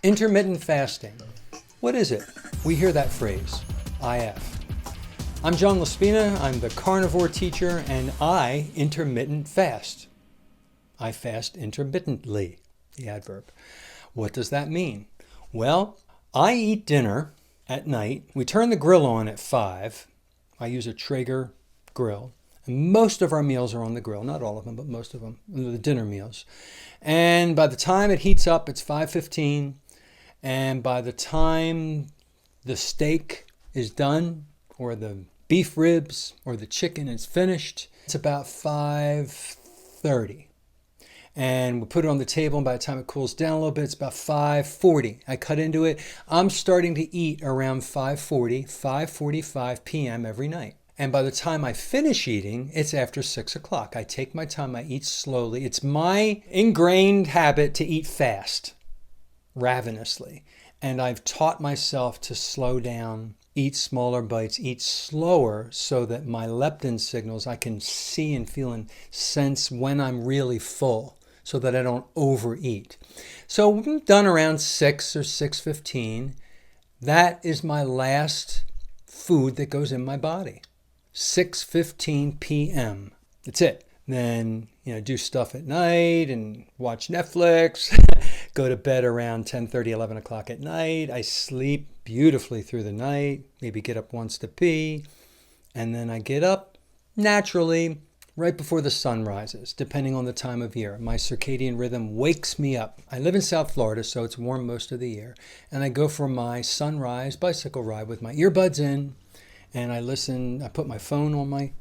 Intermittent fasting. What is it? We hear that phrase, IF. I'm John Laspina, I'm the Carnivore teacher, and I intermittent fast. I fast intermittently, the adverb. What does that mean? Well, I eat dinner at night. We turn the grill on at 5. I use a Traeger grill. And most of our meals are on the grill. Not all of them, but most of them, the dinner meals. And by the time it heats up, it's 5:15. And by the time the steak is done, or the beef ribs, or the chicken is finished, it's about 5:30. And we put it on the table, and by the time it cools down a little bit, it's about 5:40. I cut into it. I'm starting to eat around 5:40, 5:45 p.m. every night. And by the time I finish eating, it's after 6 o'clock. I take my time, I eat slowly. It's my ingrained habit to eat fast, ravenously. And I've taught myself to slow down, eat smaller bites, eat slower, so that my leptin signals, I can see and feel and sense when I'm really full, so that I don't overeat. So we're done around 6 or 6:15. That is my last food that goes in my body. 6:15 p.m. That's it. Then, do stuff at night and watch Netflix, go to bed around 10:30, 11 o'clock at night. I sleep beautifully through the night, maybe get up once to pee, and then I get up naturally right before the sun rises, depending on the time of year. My circadian rhythm wakes me up. I live in South Florida, so it's warm most of the year, and I go for my sunrise bicycle ride with my earbuds in, and I listen. I put my phone on my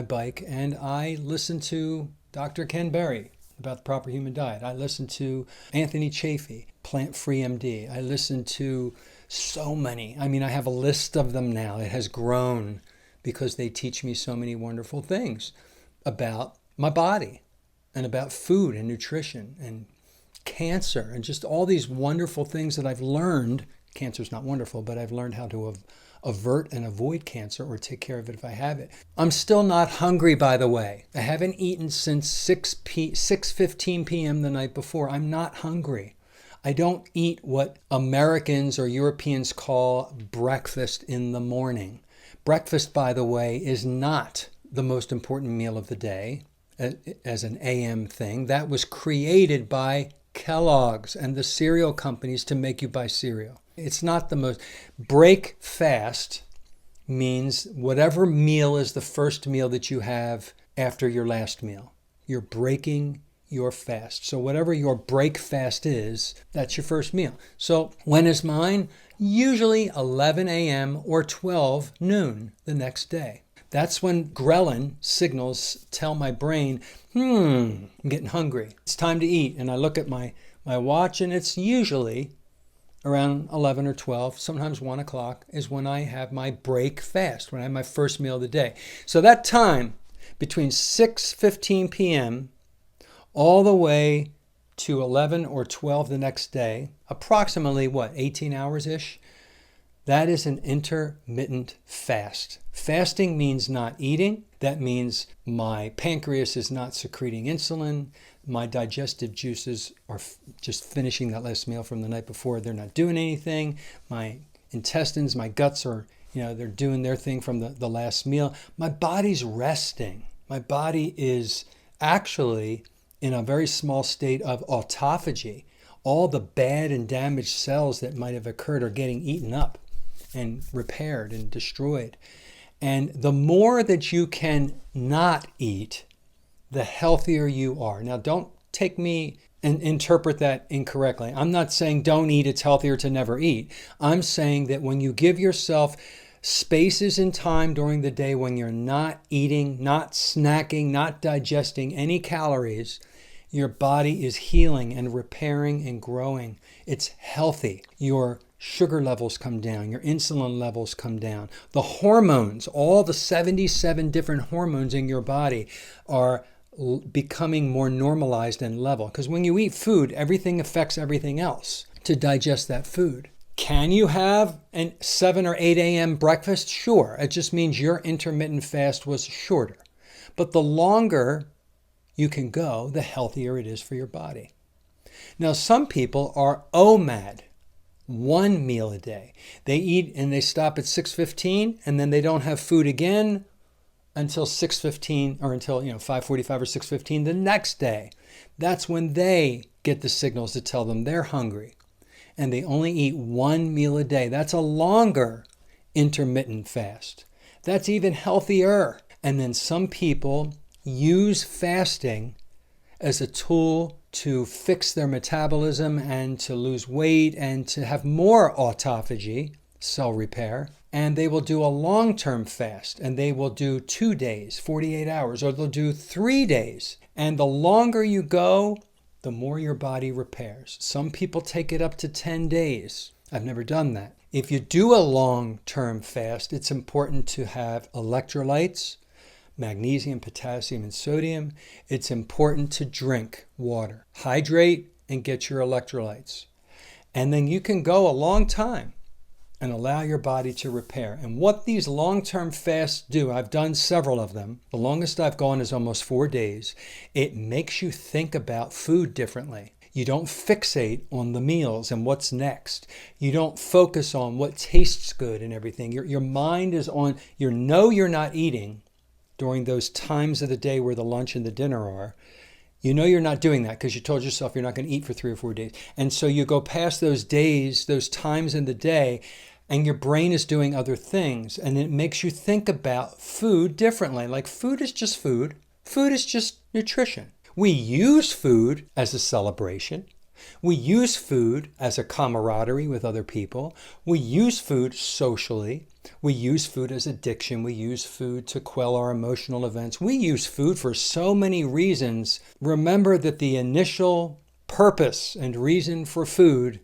bike, and I listen to Dr. Ken Berry about the proper human diet. I listen to Anthony Chafee, Plant Free MD. I listen to so many. I have a list of them now. It has grown because they teach me so many wonderful things about my body and about food and nutrition and cancer and just all these wonderful things that I've learned. Cancer's not wonderful, but I've learned how to avert and avoid cancer, or take care of it if I have it. I'm still not hungry, by the way. I haven't eaten since 6:15 p.m. the night before. I'm not hungry. I don't eat what Americans or Europeans call breakfast in the morning. Breakfast, by the way, is not the most important meal of the day as an AM thing. That was created by Kellogg's and the cereal companies to make you buy cereal. It's not the most. Break fast means whatever meal is the first meal that you have after your last meal. You're breaking your fast. So whatever your break fast is, that's your first meal. So when is mine? Usually 11 a.m. or 12 noon the next day. That's when ghrelin signals tell my brain, I'm getting hungry. It's time to eat. And I look at my watch, and it's usually around 11 or 12, sometimes 1 o'clock, is when I have my break fast, when I have my first meal of the day. So that time between 6:15 p.m. all the way to 11 or 12 the next day, approximately 18 hours-ish, that is an intermittent fast. Fasting means not eating. That means my pancreas is not secreting insulin. My digestive juices are just finishing that last meal from the night before. They're not doing anything. My intestines, my guts are, they're doing their thing from the last meal. My body's resting. My body is actually in a very small state of autophagy. All the bad and damaged cells that might have occurred are getting eaten up and repaired and destroyed. And the more that you can not eat, the healthier you are. Now, don't take me and interpret that incorrectly. I'm not saying don't eat, it's healthier to never eat. I'm saying that when you give yourself spaces in time during the day when you're not eating, not snacking, not digesting any calories, your body is healing and repairing and growing. It's healthy. Your sugar levels come down, your insulin levels come down. The hormones, all the 77 different hormones in your body are becoming more normalized and level. Because when you eat food, everything affects everything else to digest that food. Can you have a 7 or 8 a.m. breakfast? Sure. It just means your intermittent fast was shorter. But the longer you can go, the healthier it is for your body. Now, some people are OMAD, 1 meal a day. They eat and they stop at 6:15, and then they don't have food again until 6:15 or until 5:45 or 6:15 the next day. That's when they get the signals to tell them they're hungry. And they only eat 1 meal a day. That's a longer intermittent fast. That's even healthier. And then some people use fasting as a tool to fix their metabolism and to lose weight and to have more autophagy, cell repair. And they will do a long-term fast, and they will do 2 days, 48 hours, or they'll do 3 days. And the longer you go, the more your body repairs. Some people take it up to 10 days. I've never done that. If you do a long-term fast, it's important to have electrolytes, magnesium, potassium, and sodium. It's important to drink water. Hydrate and get your electrolytes. And then you can go a long time and allow your body to repair. And what these long-term fasts do, I've done several of them. The longest I've gone is almost 4 days. It makes you think about food differently. You don't fixate on the meals and what's next. You don't focus on what tastes good and everything. Your mind is on, you're not eating during those times of the day where the lunch and the dinner are. You know you're not doing that because you told yourself you're not going to eat for 3 or 4 days. And so you go past those days, those times in the day, and your brain is doing other things. And it makes you think about food differently. Like food is just food. Food is just nutrition. We use food as a celebration. We use food as a camaraderie with other people. We use food socially. We use food as addiction. We use food to quell our emotional events. We use food for so many reasons. Remember that the initial purpose and reason for food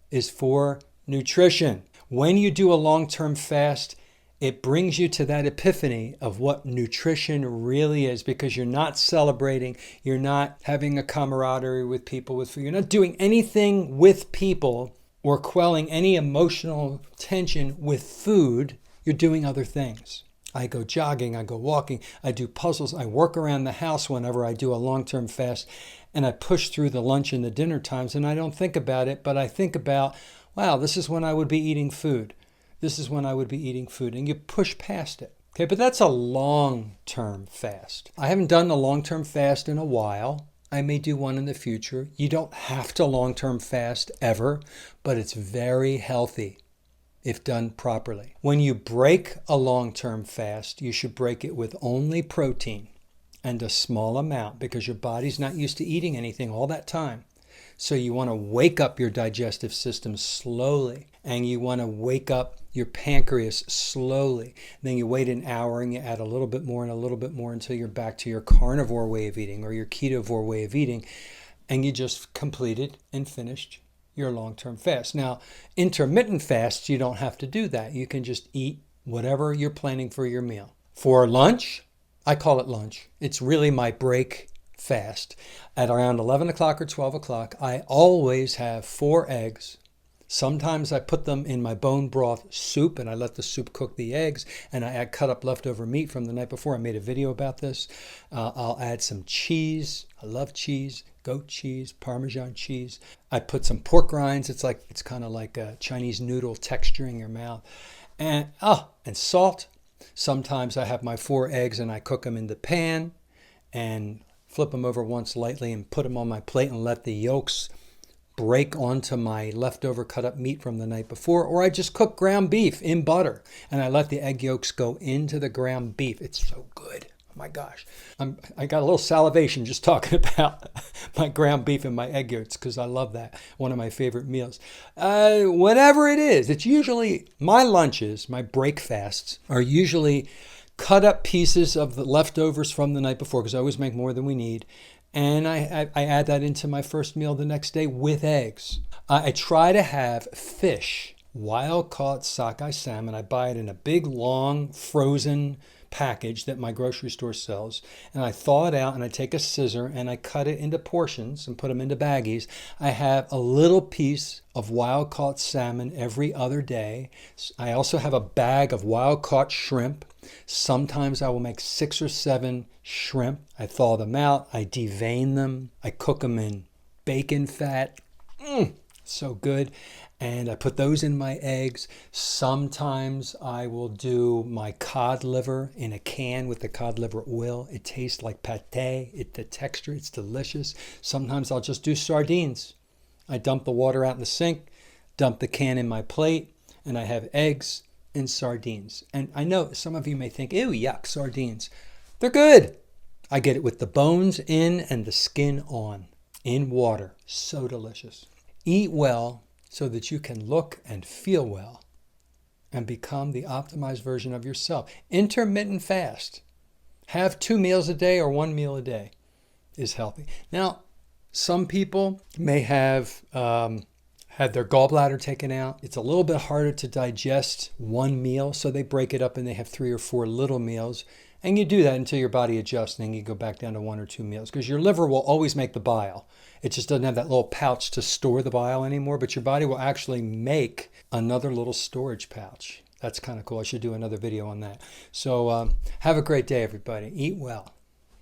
is for nutrition. When you do a long-term fast, it brings you to that epiphany of what nutrition really is, because you're not celebrating, you're not having a camaraderie with people with food, you're not doing anything with people or quelling any emotional tension with food. You're doing other things. I go jogging, I go walking, I do puzzles, I work around the house whenever I do a long-term fast, and I push through the lunch and the dinner times, and I don't think about it, but I think about, wow, this is when I would be eating food. This is when I would be eating food, and you push past it. Okay, but that's a long-term fast. I haven't done a long-term fast in a while. I may do one in the future. You don't have to long-term fast ever, but it's very healthy if done properly. When you break a long-term fast, you should break it with only protein and a small amount, because your body's not used to eating anything all that time. So you want to wake up your digestive system slowly, and you want to wake up your pancreas slowly. Then you wait an hour and you add a little bit more and a little bit more until you're back to your carnivore way of eating or your ketovore way of eating, and you just completed and finished your long-term fast. Now, intermittent fasts, you don't have to do that. You can just eat whatever you're planning for your meal. For lunch, I call it lunch. It's really my break fast. At around 11 o'clock or 12 o'clock, I always have 4 eggs. Sometimes I put them in my bone broth soup, and I let the soup cook the eggs, and I cut up leftover meat from the night before. I made a video about this. I'll add some cheese. I love cheese, goat cheese, Parmesan cheese. I put some pork rinds. It's kind of like a Chinese noodle texture in your mouth. And salt. Sometimes I have my 4 eggs and I cook them in the pan and flip them over once lightly and put them on my plate and let the yolks break onto my leftover cut up meat from the night before. Or I just cook ground beef in butter and I let the egg yolks go into the ground beef. It's so good. Oh my gosh. I got a little salivation just talking about my ground beef and my egg yolks, because I love that. One of my favorite meals. Whatever it is, it's usually, my lunches, my break fasts are usually cut up pieces of the leftovers from the night before, because I always make more than we need. And I add that into my first meal the next day with eggs. I try to have fish, wild-caught sockeye salmon. I buy it in a big, long, frozen package that my grocery store sells. And I thaw it out, and I take a scissor, and I cut it into portions and put them into baggies. I have a little piece of wild-caught salmon every other day. I also have a bag of wild-caught shrimp. Sometimes I will make 6 or 7 shrimp. I thaw them out. I devein them. I cook them in bacon fat. So good. And I put those in my eggs. Sometimes I will do my cod liver in a can with the cod liver oil. It tastes like pate. The texture, it's delicious. Sometimes I'll just do sardines. I dump the water out in the sink, dump the can in my plate, and I have eggs and sardines. And I know some of you may think, ew, yuck, sardines. They're good. I get it with the bones in and the skin on, in water. So delicious. Eat well so that you can look and feel well and become the optimized version of yourself. Intermittent fast. Have 2 meals a day or 1 meal a day is healthy. Now, some people may have had their gallbladder taken out. It's a little bit harder to digest 1 meal, so they break it up and they have 3 or 4 little meals. And you do that until your body adjusts, and then you go back down to 1 or 2 meals, because your liver will always make the bile. It just doesn't have that little pouch to store the bile anymore, but your body will actually make another little storage pouch. That's kind of cool. I should do another video on that. So have a great day, everybody. Eat well.